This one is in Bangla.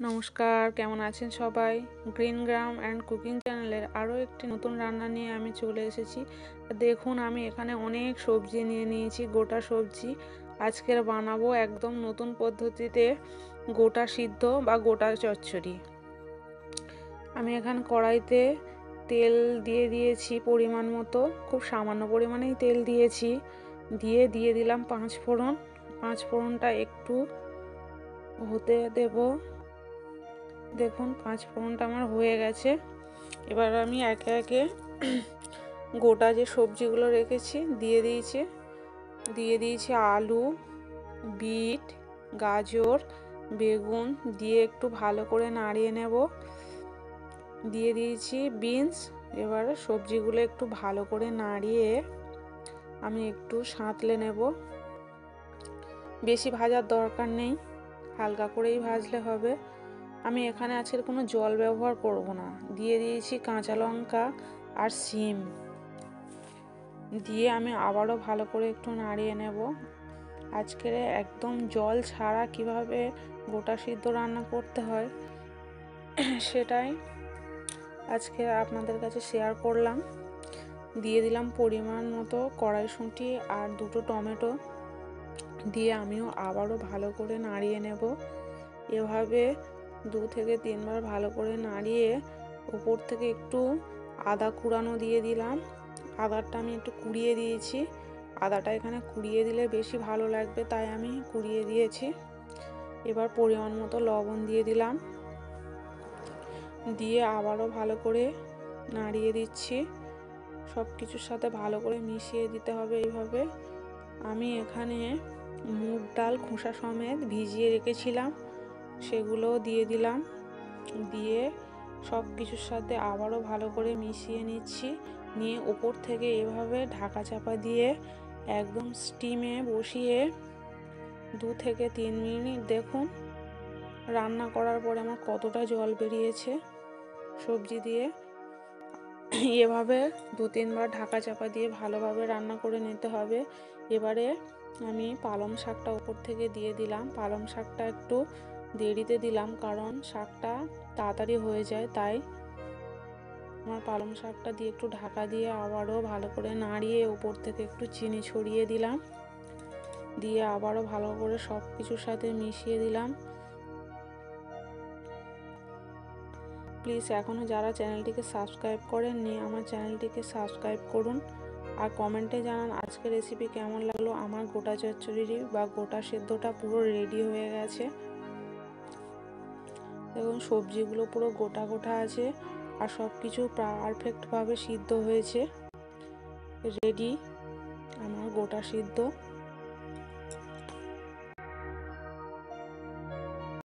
নমস্কার, কেমন আছেন সবাই? গ্রিন গ্রাম অ্যান্ড কুকিং চ্যানেলের আরও একটি নতুন রান্না নিয়ে আমি চলে এসেছি। দেখুন, আমি এখানে অনেক সবজি নিয়ে নিয়েছি, গোটা সবজি। আজকের বানাবো একদম নতুন পদ্ধতিতে গোটা সিদ্ধ বা গোটা চচ্চড়ি। আমি এখানে কড়াইতে তেল দিয়ে দিয়েছি পরিমাণ মতো, খুব সামান্য পরিমাণেই তেল দিয়েছি। দিয়ে দিলাম 5 ফোড়ন। 5 ফোড়নটা একটু হতে দেব। দেখুন, 5 ফোড়নটা আমার হয়ে গেছে। এবার আমি একে একে গোটা যে সবজিগুলো রেখেছি দিয়ে দিয়েছি আলু, বিট, গাজর, বেগুন দিয়ে একটু ভালো করে নাড়িয়ে নেব। দিয়ে দিয়েছি বিনস। এবার সবজিগুলো একটু ভালো করে নাড়িয়ে আমি একটু সাঁতলে নেব। বেশি ভাজার দরকার নেই, হালকা করেই ভাজলে হবে। আমি এখানে আজকের কোনো জল ব্যবহার করব না। দিয়ে দিয়েছি কাঁচা লঙ্কা আর শিম। দিয়ে আমি আবারও ভালো করে একটু নাড়িয়ে নেব। আজকের একদম জল ছাড়া কিভাবে গোটা সিদ্ধ রান্না করতে হয় সেটাই আজকে আপনাদের কাছে শেয়ার করলাম। দিয়ে দিলাম পরিমাণ মতো কড়াইশুঁটি আর 2টো টমেটো। দিয়ে আমিও আবারও ভালো করে নাড়িয়ে নেব। এভাবে 2 থেকে 3 বার ভালো করে নাড়িয়ে উপর থেকে একটু আদা কুড়ানো দিয়ে দিলাম। আদাটা আমি একটু কুড়িয়ে দিয়েছি। আদাটা এখানে কুড়িয়ে দিলে বেশি ভালো লাগবে, তাই আমি কুড়িয়ে দিয়েছি। এবার পরিমাণ মতো লবণ দিয়ে দিলাম। দিয়ে আবারও ভালো করে নাড়িয়ে দিচ্ছি। সব কিছুর সাথে ভালো করে মিশিয়ে দিতে হবে। এইভাবে আমি এখানে মুগ ডাল খোসা সমেত ভিজিয়ে রেখেছিলাম, সেগুলোও দিয়ে দিলাম। দিয়ে সব কিছুর সাথে আবারও ভালো করে মিশিয়ে নিচ্ছি। নিয়ে উপর থেকে এভাবে ঢাকা চাপা দিয়ে একদম স্টিমে বসিয়ে 2 থেকে 3 মিনিট দেখুন রান্না করার পরে আমার কতটা জল বেরিয়েছে সবজি দিয়ে। এভাবে 2-3 বার ঢাকা চাপা দিয়ে ভালোভাবে রান্না করে নিতে হবে। এবারে আমি পালং শাকটা উপর থেকে দিয়ে দিলাম। পালং শাকটা একটু দেরিতে দিলাম, কারণ শাকটা তাড়াতাড়ি হয়ে যায়, তাই আমার পালং শাকটা দিয়ে একটু ঢাকা দিয়ে আবারও ভালো করে নাড়িয়ে উপর থেকে একটু চিনি ছড়িয়ে দিলাম। দিয়ে আবারও ভালো করে সব কিছুর সাথে মিশিয়ে দিলাম। প্লিজ এখনও যারা চ্যানেলটিকে সাবস্ক্রাইব করেননি, আমার চ্যানেলটিকে সাবস্ক্রাইব করুন। আর কমেন্টে জানান আজকের রেসিপি কেমন লাগলো। আমার গোটা চচ্চড়ি বা গোটা সেদ্ধটা পুরো রেডি হয়ে গেছে। দেখুন, সবজিগুলো পুরো গোটা গোটা আছে আর সব কিছু পারফেক্টভাবে সিদ্ধ হয়েছে। রেডি আমার গোটা সিদ্ধ।